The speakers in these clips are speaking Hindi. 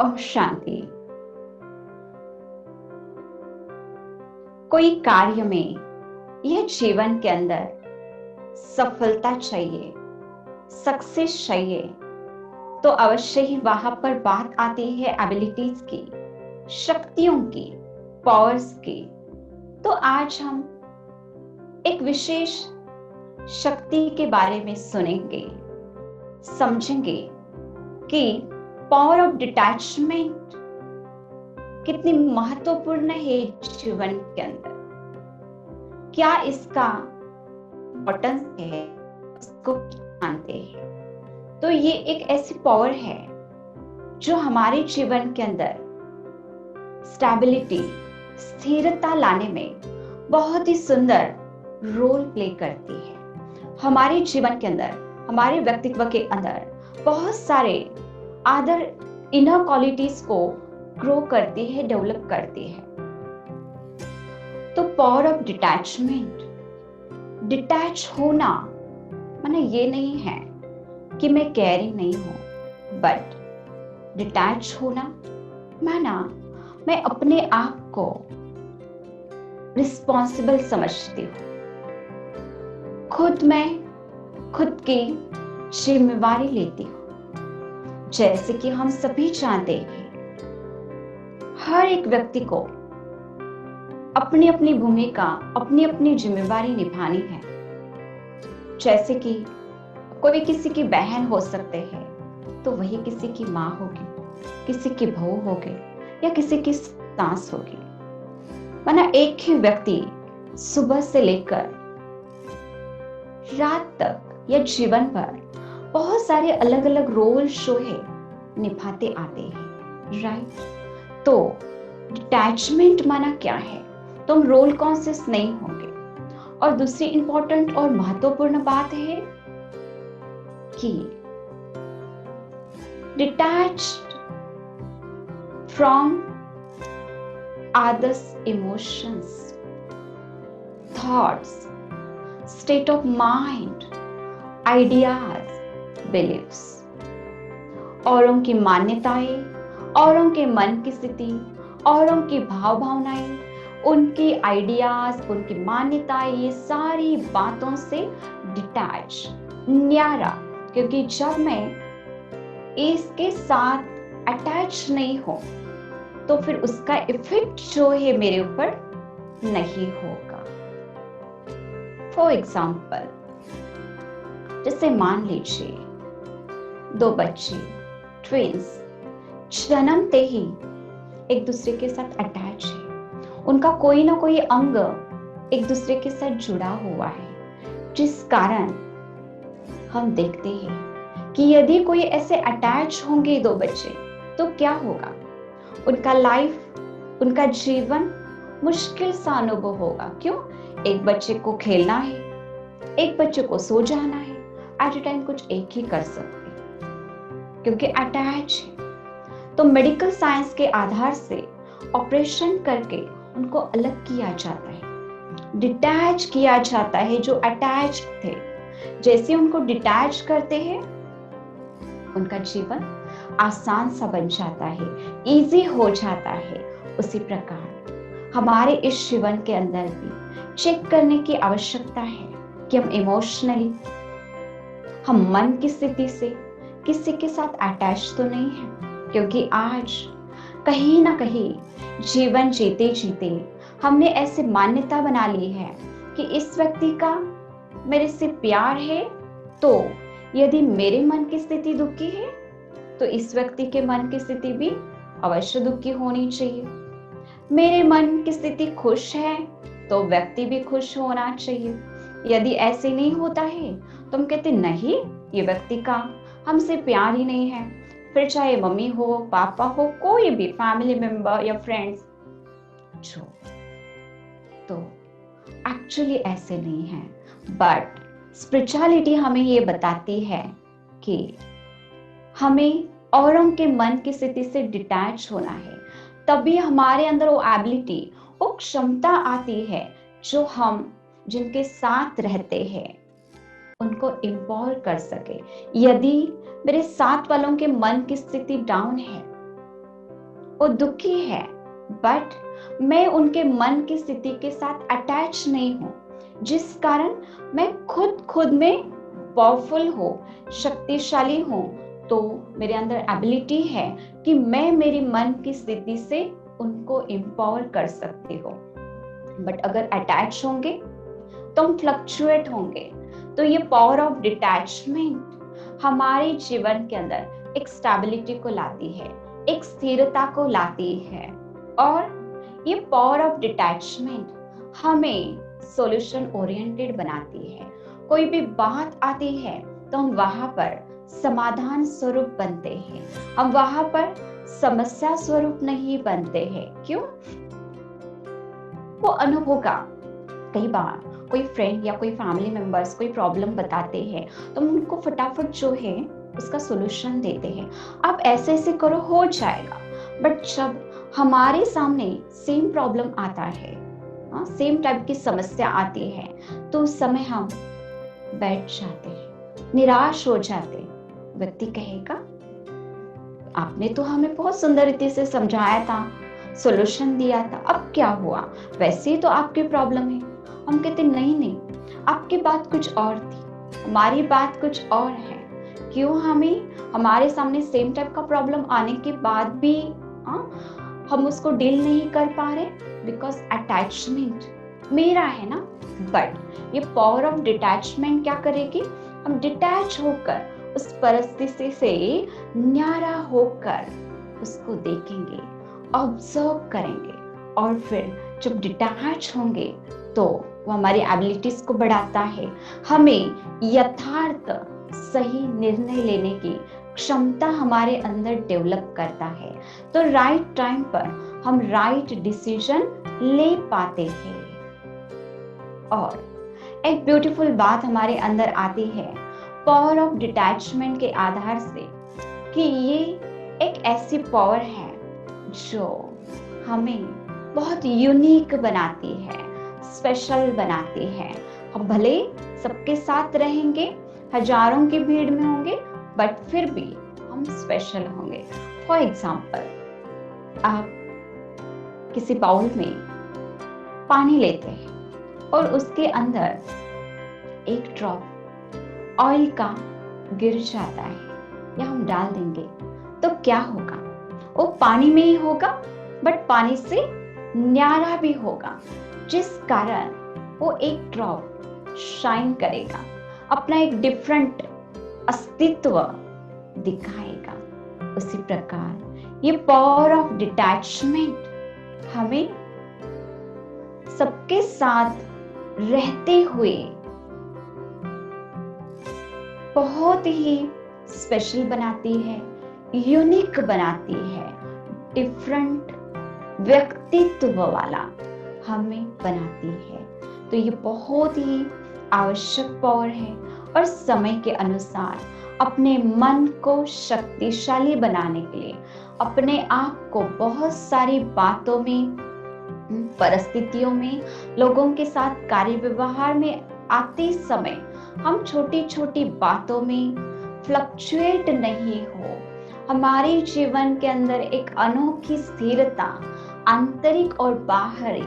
ओम शांति। कोई कार्य में यह जीवन के अंदर सफलता चाहिए, सक्सेस चाहिए, तो अवश्य ही वहां पर बात आती है एबिलिटीज की, शक्तियों की, पावर्स की। तो आज हम एक विशेष शक्ति के बारे में सुनेंगे, समझेंगे कि पावर ऑफ डिटैचमेंट कितनी महत्वपूर्ण है जीवन के अंदर, क्या इसका इम्पोर्टेंस है, उसको जानते हैं। तो ये एक ऐसी पावर है जो हमारे जीवन के अंदर स्टेबिलिटी, स्थिरता लाने में बहुत ही सुंदर रोल प्ले करती है। हमारे जीवन के अंदर, हमारे व्यक्तित्व के अंदर बहुत सारे अदर इनर क्वालिटीज को ग्रो करती है, डेवलप करती है। तो पावर ऑफ डिटैचमेंट, डिटैच होना माने ये नहीं है कि मैं कैरिंग नहीं हूं, बट डिटैच होना माना मैं अपने आप को रिस्पॉन्सिबल समझती हूं, खुद की जिम्मेवारी लेती हूं। जैसे कि हम सभी जानते हैं, हर एक व्यक्ति को अपनी अपनी भूमिका, अपनी अपनी जिम्मेवारी निभानी है। जैसे कि कोई किसी की बहन हो सकते हैं, तो वही किसी की माँ होगी, किसी की बहू होगी, या किसी की सास होगी। वरना एक ही व्यक्ति सुबह से लेकर रात तक या जीवन भर बहुत सारे अलग अलग रोल जो है निभाते आते हैं, राइट। तो डिटैचमेंट माना क्या है, तुम रोल कॉन्शियस नहीं होंगे। और दूसरी इंपॉर्टेंट और महत्वपूर्ण बात है कि detached from others emotions, thoughts, state of mind, ideas, beliefs, औरों की मान्यताएं, औरों के मन की स्थिति, औरों की भाव भावनाएं, उनकी आइडियाज, उनकी मान्यताएं, ये सारी बातों से डिटैच, न्यारा। क्योंकि जब मैं इसके साथ अटैच नहीं हूं, तो फिर उसका इफेक्ट जो है मेरे ऊपर नहीं होगा। फॉर एग्जाम्पल, जैसे मान लीजिए दो बच्चे, ट्विंस, जन्मते ही एक दूसरे के साथ अटैच है। उनका कोई ना कोई अंग एक दूसरे के साथ जुड़ा हुआ है, जिस कारण हम देखते हैं कि यदि कोई ऐसे अटैच होंगे दो बच्चे, तो क्या होगा, उनका लाइफ, उनका जीवन मुश्किल सा अनुभव होगा। क्यों? एक बच्चे को खेलना है, एक बच्चे को सो जाना है, एट ए टाइम कुछ एक ही कर सकते, क्योंकि अटैच है। तो मेडिकल साइंस के आधार से ऑपरेशन करके उनको अलग किया जाता है, डिटैच किया जाता है। जो अटैच थे, जैसे उनको डिटैच करते हैं, उनका जीवन आसान सा बन जाता है, इजी हो जाता है। उसी प्रकार हमारे इस जीवन के अंदर भी चेक करने की आवश्यकता है कि हम इमोशनली, हम मन की स्थिति से किसी के साथ अटैच तो नहीं है। क्योंकि आज कहीं ना कहीं जीवन जीते जीते हमने ऐसी मान्यता बना ली है कि इस व्यक्ति का मेरे से प्यार है, तो यदि मेरे मन की स्थिति दुखी है, तो इस व्यक्ति के मन की स्थिति भी अवश्य दुखी होनी चाहिए। मेरे मन की स्थिति खुश है, तो व्यक्ति भी खुश होना चाहिए। यदि ऐसे नहीं होता है, तो हम कहते नहीं, ये व्यक्ति का हमसे प्यार ही नहीं है। फिर चाहे मम्मी हो, पापा हो, कोई भी फैमिली मेंबर या फ्रेंड्स जो, तो एक्चुअली ऐसे नहीं है। बट स्पिरिचुअलिटी हमें ये बताती है कि हमें औरों के मन की स्थिति से डिटैच होना है, तभी हमारे अंदर वो एबिलिटी, वो क्षमता आती है जो हम जिनके साथ रहते हैं उनको एम्पावर कर सके। यदि मेरे साथ वालों के मन की स्थिति डाउन है, वो दुखी है, बट मैं उनके मन की स्थिति के साथ अटैच नहीं हूं, जिस कारण मैं खुद में पावरफुल हूँ, शक्तिशाली हूँ। तो मेरे अंदर एबिलिटी है कि मैं मेरी मन की स्थिति से उनको एम्पावर कर सकती हूँ। बट अगर अटैच होंगे तो हम फ्लक्चुएट होंगे। तो ये पावर ऑफ डिटैचमेंट हमारे जीवन के अंदर एक स्टेबिलिटी को लाती है, एक स्थिरता को लाती है। और ये पावर ऑफ डिटैचमेंट हमें सॉल्यूशन ओरिएंटेड बनाती है। कोई भी बात आती है तो हम वहां पर समाधान स्वरूप बनते हैं, हम वहां पर समस्या स्वरूप नहीं बनते हैं। क्यों? वो अनुभव का कई बार कोई फ्रेंड या कोई फैमिली मेंबर्स कोई प्रॉब्लम बताते हैं तो हम उनको फटाफट जो है उसका सॉल्यूशन देते हैं, आप ऐसे ऐसे करो हो जाएगा। बट जब हमारे सामने सेम प्रॉब्लम आता है, सेम टाइप की समस्या आती है, तो उस समय हम बैठ जाते हैं, निराश हो जाते। व्यक्ति कहेगा आपने तो हमें बहुत सुंदर रीति से समझाया था, सॉल्यूशन दिया था, अब क्या हुआ? वैसे ही तो आपकी प्रॉब्लम है। हम कहते नहीं, आपकी बात कुछ और थी, हमारी बात कुछ और है। क्यों हमें हमारे सामने सेम टाइप का प्रॉब्लम आने के बाद भी हम उसको डील नहीं कर पा रहे? बिकॉज अटैचमेंट मेरा है ना। बट ये पावर ऑफ डिटैचमेंट क्या करेगी? हम डिटैच होकर उस परिस्थिति से न्यारा होकर उसको देखेंगे, ऑब्जर्व करेंगे, और फिर जब डिटैच होंगे तो वो हमारी एबिलिटीज को बढ़ाता है, हमें यथार्थ सही निर्णय लेने की क्षमता हमारे अंदर डेवलप करता है। तो राइट टाइम पर हम राइट डिसीजन ले पाते हैं। और एक ब्यूटीफुल बात हमारे अंदर आती है पावर ऑफ डिटैचमेंट के आधार से कि ये एक ऐसी पावर है जो हमें बहुत यूनिक बनाती है, स्पेशल बनाती है। हम भले सबके साथ रहेंगे, हजारों की भीड़ में होंगे, बट फिर भी हम स्पेशल होंगे। फॉर एग्जाम्पल, आप किसी बाउल में पानी लेते हैं और उसके अंदर एक ड्रॉप ऑयल का गिर जाता है या हम डाल देंगे तो क्या होगा? वो पानी में ही होगा, बट पानी से न्यारा भी होगा, जिस कारण वो एक ड्रॉप शाइन करेगा, अपना एक डिफरेंट अस्तित्व दिखाएगा। उसी प्रकार ये पावर ऑफ डिटैचमेंट हमें सबके साथ रहते हुए बहुत ही स्पेशल बनाती है, यूनिक बनाती है, डिफरेंट व्यक्तित्व वाला हमें बनाती है। तो ये बहुत ही आवश्यक पावर है और समय के अनुसार अपने मन को शक्तिशाली बनाने के लिए, अपने आप को बहुत सारी बातों में, परिस्थितियों में, लोगों के साथ कार्य व्यवहार में आते समय हम छोटी छोटी बातों में फ्लक्चुएट नहीं हो, हमारे जीवन के अंदर एक अनोखी स्थिरता आंतरिक और बाहरी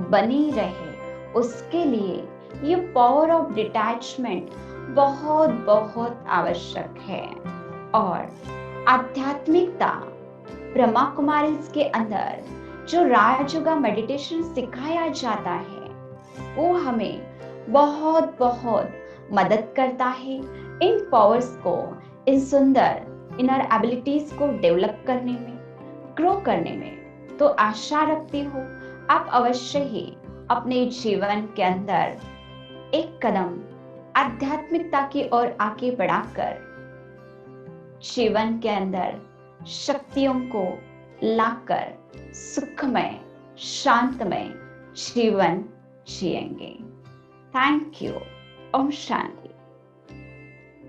बनी रहे, उसके लिए ये पावर ऑफ डिटैचमेंट बहुत बहुत आवश्यक है। और आध्यात्मिकता ब्रह्मा कुमारी के अंदर जो राजयोगा मेडिटेशन सिखाया जाता है वो हमें बहुत बहुत मदद करता है इन पावर्स को, इन सुंदर इनर एबिलिटीज को डेवलप करने में, ग्रो करने में। तो आशा रखती हूँ आप अवश्य ही अपने जीवन के अंदर एक कदम आध्यात्मिकता की ओर आगे बढ़ाकर जीवन के अंदर शक्तियों को लाकर सुखमय, शांतमय जीवन जिएंगे। Thank you. ओम शांति।